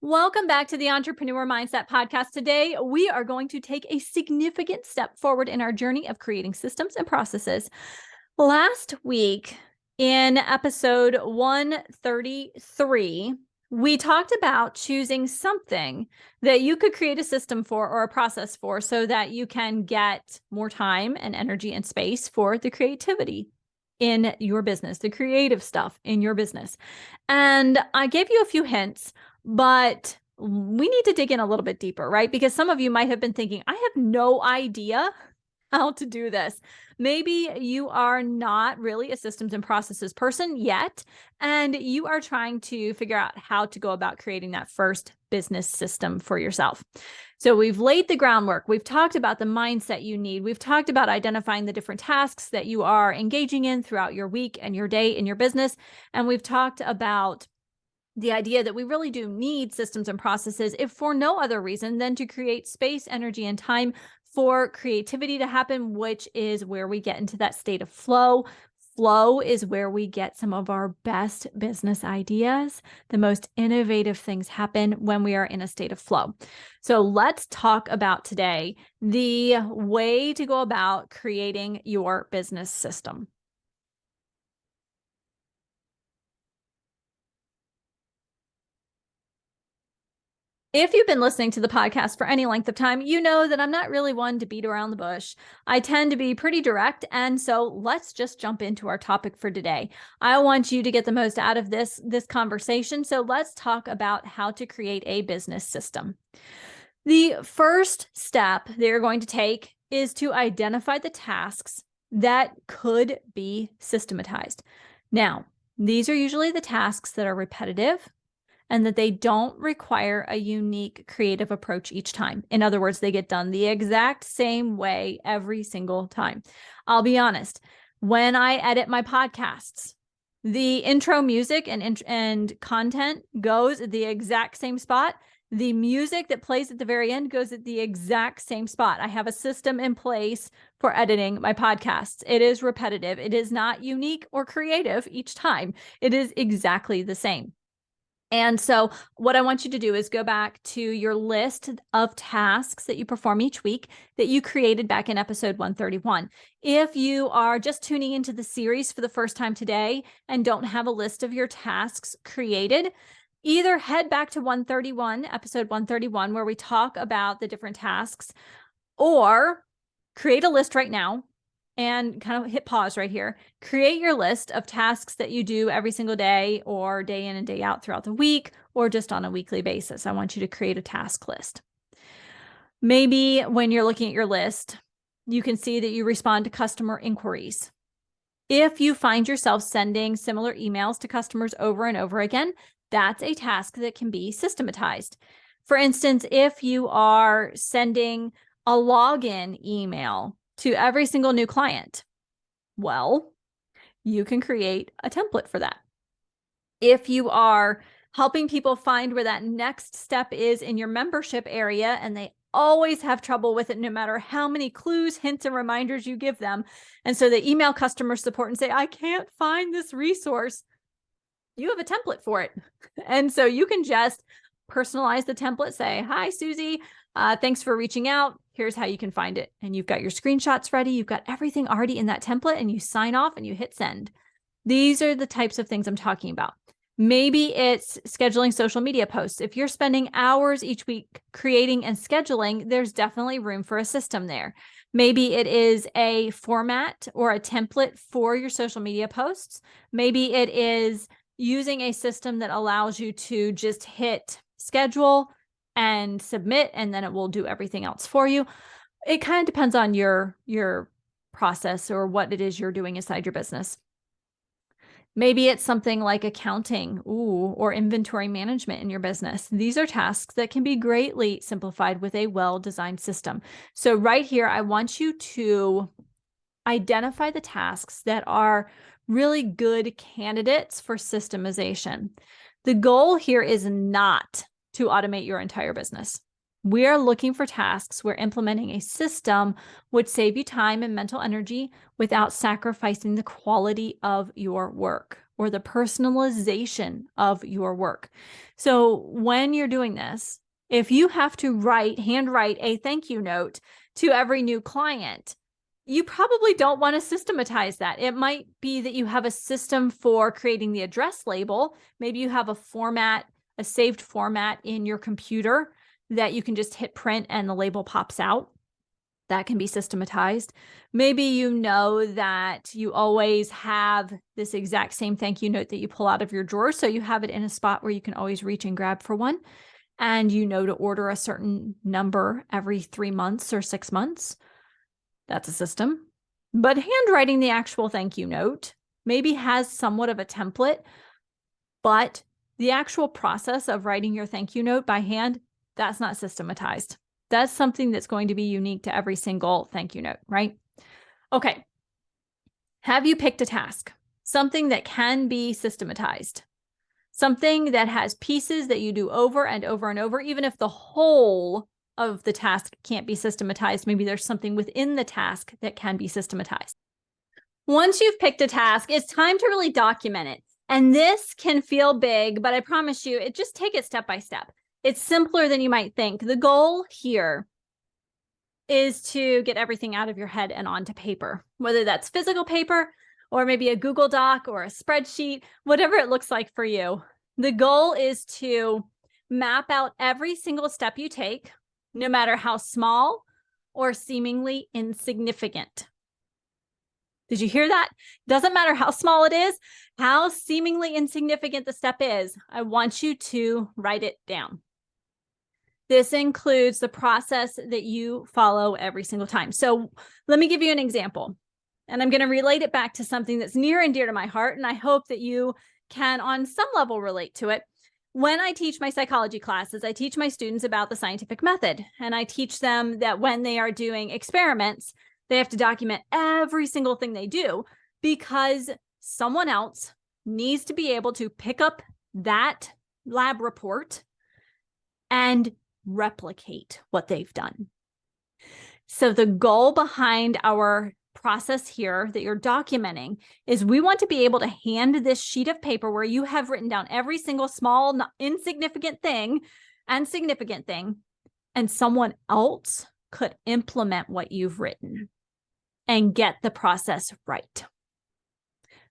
Welcome back to the Entrepreneur Mindset Podcast. Today, we are going to take a significant step forward in our journey of creating systems and processes. Last week, in episode 133, we talked about choosing something that you could create a system for or a process for so that you can get more time and energy and space for the creativity in your business, the creative stuff in your business. And I gave you a few hints, but we need to dig in a little bit deeper, right? Because some of you might have been thinking, I have no idea how to do this. Maybe you are not really a systems and processes person yet, and you are trying to figure out how to go about creating that first business system for yourself. So we've laid the groundwork. We've talked about the mindset you need. We've talked about identifying the different tasks that you are engaging in throughout your week and your day in your business. And we've talked about the idea that we really do need systems and processes, if for no other reason than to create space, energy, and time for creativity to happen, which is where we get into that state of flow. Flow is where we get some of our best business ideas. The most innovative things happen when we are in a state of flow. So let's talk about today the way to go about creating your business system. If you've been listening to the podcast for any length of time, you know that I'm not really one to beat around the bush. I tend to be pretty direct. And so let's just jump into our topic for today. I want you to get the most out of this conversation. So let's talk about how to create a business system. The first step that you're going to take is to identify the tasks that could be systematized. Now, these are usually the tasks that are repetitive and that they don't require a unique creative approach each time. In other words, they get done the exact same way every single time. I'll be honest, when I edit my podcasts, the intro music and content goes at the exact same spot. The music that plays at the very end goes at the exact same spot. I have a system in place for editing my podcasts. It is repetitive. It is not unique or creative each time. It is exactly the same. And so what I want you to do is go back to your list of tasks that you perform each week that you created back in episode 131. If you are just tuning into the series for the first time today and don't have a list of your tasks created, either head back to episode 131, where we talk about the different tasks, or create a list right now and kind of hit pause right here. Create your list of tasks that you do every single day or day in and day out throughout the week, or just on a weekly basis. I want you to create a task list. Maybe when you're looking at your list, you can see that you respond to customer inquiries. If you find yourself sending similar emails to customers over and over again, that's a task that can be systematized. For instance, if you are sending a login email to every single new client, well, you can create a template for that. If you are helping people find where that next step is in your membership area, and they always have trouble with it no matter how many clues, hints, and reminders you give them, and so they email customer support and say, I can't find this resource, you have a template for it. And so you can just personalize the template, say, hi, Susie, thanks for reaching out. Here's how you can find it. And you've got your screenshots ready. You've got everything already in that template, and you sign off and you hit send. These are the types of things I'm talking about. Maybe it's scheduling social media posts. If you're spending hours each week creating and scheduling, there's definitely room for a system there. Maybe it is a format or a template for your social media posts. Maybe it is using a system that allows you to just hit schedule and submit, and then it will do everything else for you. It kind of depends on your process or what it is you're doing inside your business. Maybe it's something like accounting, or inventory management in your business. These are tasks that can be greatly simplified with a well-designed system. So right here, I want you to identify the tasks that are really good candidates for systemization. The goal here is not to automate your entire business. We are looking for tasks where implementing a system would save you time and mental energy without sacrificing the quality of your work. or the personalization of your work. So when you're doing this, if you have to handwrite a thank you note to every new client, you probably don't want to systematize that. It might be that you have a system for creating the address label. Maybe you have a saved format in your computer that you can just hit print and the label pops out. That can be systematized. Maybe you know that you always have this exact same thank you note that you pull out of your drawer. So you have it in a spot where you can always reach and grab for one. And you know to order a certain number every 3 months or 6 months. That's a system. But handwriting the actual thank you note maybe has somewhat of a template, but the actual process of writing your thank you note by hand, that's not systematized. That's something that's going to be unique to every single thank you note, right? Okay. Have you picked a task? Something that can be systematized. Something that has pieces that you do over and over and over, even if the whole of the task can't be systematized. Maybe there's something within the task that can be systematized. Once you've picked a task, it's time to really document it. And this can feel big, but I promise you, just take it step by step. It's simpler than you might think. The goal here is to get everything out of your head and onto paper, whether that's physical paper or maybe a Google Doc or a spreadsheet, whatever it looks like for you. The goal is to map out every single step you take, no matter how small or seemingly insignificant. Did you hear that? Doesn't matter how small it is, how seemingly insignificant the step is. I want you to write it down. This includes the process that you follow every single time. So let me give you an example, and I'm going to relate it back to something that's near and dear to my heart, and I hope that you can on some level relate to it. When I teach my psychology classes, I teach my students about the scientific method, and I teach them that when they are doing experiments, they have to document every single thing they do because someone else needs to be able to pick up that lab report and replicate what they've done. So the goal behind our process here that you're documenting is we want to be able to hand this sheet of paper where you have written down every single small, insignificant thing and significant thing, and someone else could implement what you've written and get the process right.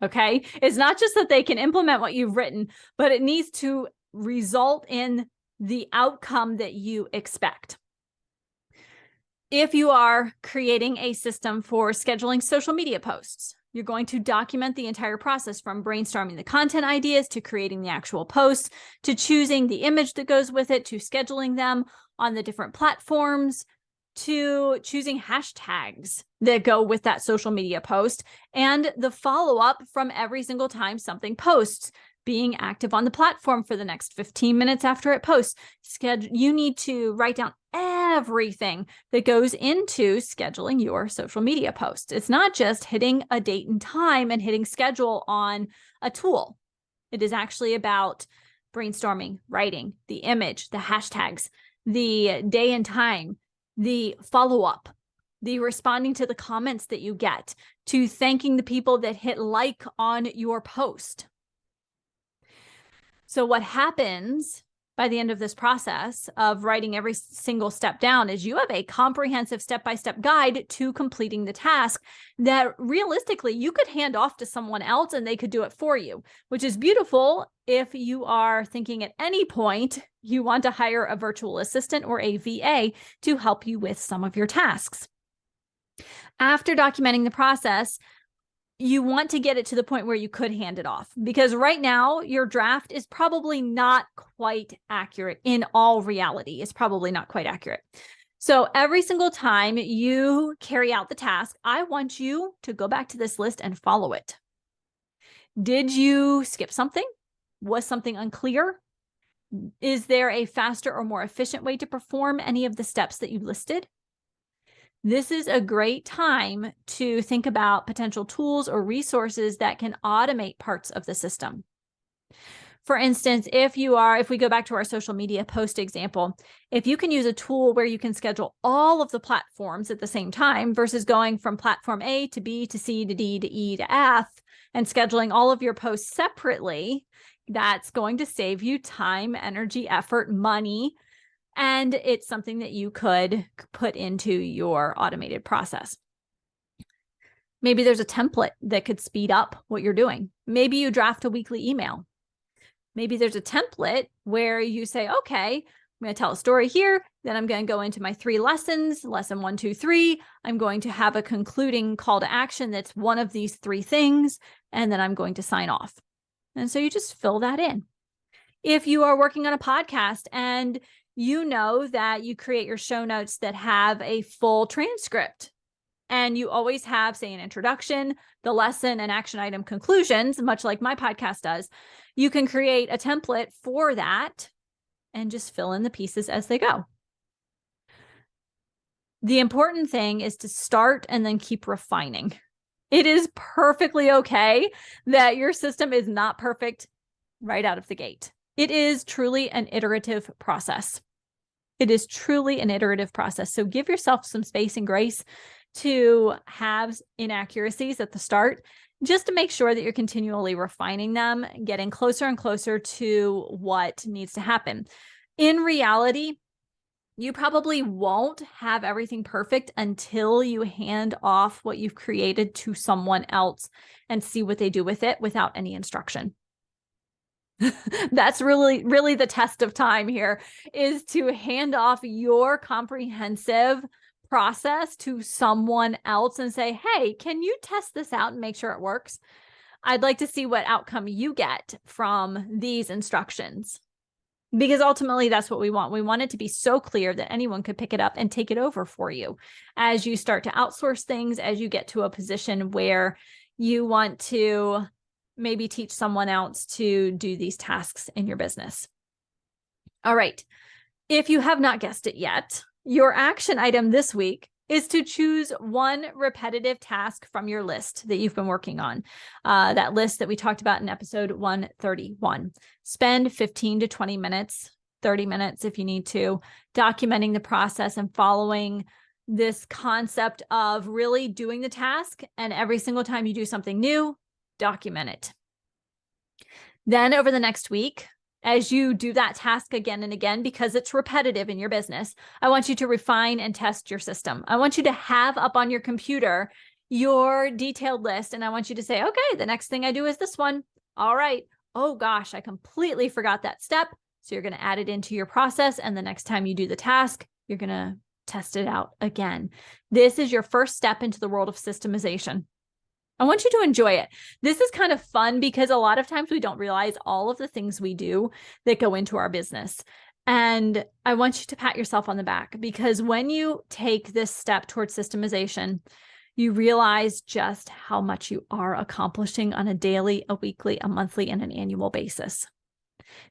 Okay? It's not just that they can implement what you've written, but it needs to result in the outcome that you expect. If you are creating a system for scheduling social media posts, you're going to document the entire process from brainstorming the content ideas to creating the actual posts, to choosing the image that goes with it, to scheduling them on the different platforms, to choosing hashtags that go with that social media post, and the follow-up from every single time something posts, being active on the platform for the next 15 minutes after it posts. You need to write down everything that goes into scheduling your social media posts. It's not just hitting a date and time and hitting schedule on a tool. It is actually about brainstorming, writing, the image, the hashtags, the day and time, the follow-up, the responding to the comments that you get, to thanking the people that hit like on your post. So what happens by the end of this process of writing every single step down is you have a comprehensive step-by-step guide to completing the task that realistically you could hand off to someone else and they could do it for you, which is beautiful if you are thinking at any point you want to hire a virtual assistant or a VA to help you with some of your tasks. After documenting the process, you want to get it to the point where you could hand it off, because right now your draft is probably not quite accurate. In all reality, it's probably not quite accurate. So every single time you carry out the task, I want you to go back to this list and follow it. Did you skip something? Was something unclear? Is there a faster or more efficient way to perform any of the steps that you listed? This is a great time to think about potential tools or resources that can automate parts of the system. For instance, if we go back to our social media post example, if you can use a tool where you can schedule all of the platforms at the same time versus going from platform A to B to C to D to E to F and scheduling all of your posts separately, that's going to save you time, energy, effort, money, and it's something that you could put into your automated process. Maybe there's a template that could speed up what you're doing. Maybe you draft a weekly email. Maybe there's a template where you say, okay, I'm going to tell a story here. Then I'm going to go into my 3 lessons, lesson 1, 2, 3. I'm going to have a concluding call to action that's one of these 3 things. And then I'm going to sign off. And so you just fill that in. If you are working on a podcast and you know that you create your show notes that have a full transcript, and you always have, say, an introduction, the lesson, and action item conclusions, much like my podcast does, you can create a template for that and just fill in the pieces as they go. The important thing is to start and then keep refining. It is perfectly okay that your system is not perfect right out of the gate. It is truly an iterative process. It is truly an iterative process. So give yourself some space and grace to have inaccuracies at the start, just to make sure that you're continually refining them, getting closer and closer to what needs to happen. In reality, you probably won't have everything perfect until you hand off what you've created to someone else and see what they do with it without any instruction. That's really, really the test of time here, is to hand off your comprehensive process to someone else and say, hey, can you test this out and make sure it works? I'd like to see what outcome you get from these instructions, because ultimately that's what we want. We want it to be so clear that anyone could pick it up and take it over for you as you start to outsource things, as you get to a position where you want to maybe teach someone else to do these tasks in your business. All right. If you have not guessed it yet, your action item this week is to choose one repetitive task from your list that you've been working on. That list that we talked about in episode 131. Spend 15 to 20 minutes, 30 minutes if you need to, documenting the process and following this concept of really doing the task. And every single time you do something new, document it. Then over the next week, as you do that task again and again, because it's repetitive in your business, I want you to refine and test your system. I want you to have up on your computer your detailed list. And I want you to say, okay, the next thing I do is this one. All right. Oh gosh, I completely forgot that step. So you're going to add it into your process. And the next time you do the task, you're going to test it out again. This is your first step into the world of systemization. I want you to enjoy it. This is kind of fun because a lot of times we don't realize all of the things we do that go into our business. And I want you to pat yourself on the back, because when you take this step towards systemization, you realize just how much you are accomplishing on a daily, a weekly, a monthly, and an annual basis.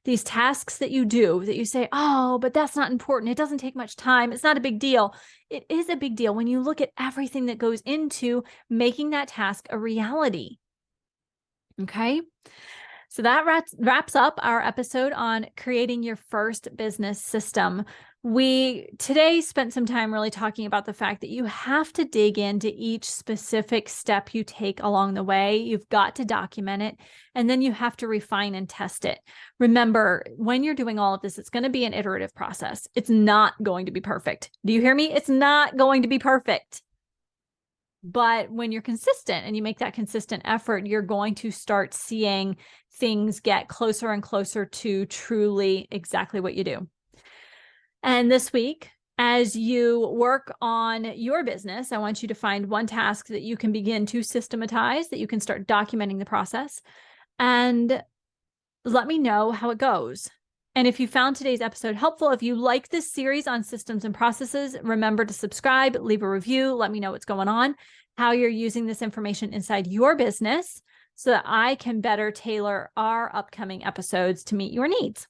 These tasks that you do that you say, oh, but that's not important. It doesn't take much time. It's not a big deal. It is a big deal when you look at everything that goes into making that task a reality. Okay. So that wraps up our episode on creating your first business system. We today spent some time really talking about the fact that you have to dig into each specific step you take along the way. You've got to document it, and then you have to refine and test it. Remember, when you're doing all of this, it's going to be an iterative process. It's not going to be perfect. Do you hear me? It's not going to be perfect. But when you're consistent and you make that consistent effort, you're going to start seeing things get closer and closer to truly exactly what you do. And this week, as you work on your business, I want you to find one task that you can begin to systematize, that you can start documenting the process, and let me know how it goes. And if you found today's episode helpful, if you like this series on systems and processes, remember to subscribe, leave a review, let me know what's going on, how you're using this information inside your business so that I can better tailor our upcoming episodes to meet your needs.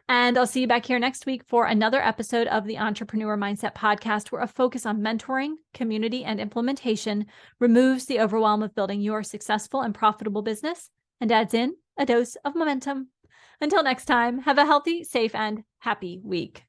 And I'll see you back here next week for another episode of the Entrepreneur Mindset Podcast, where a focus on mentoring, community, and implementation removes the overwhelm of building your successful and profitable business and adds in a dose of momentum. Until next time, have a healthy, safe, and happy week.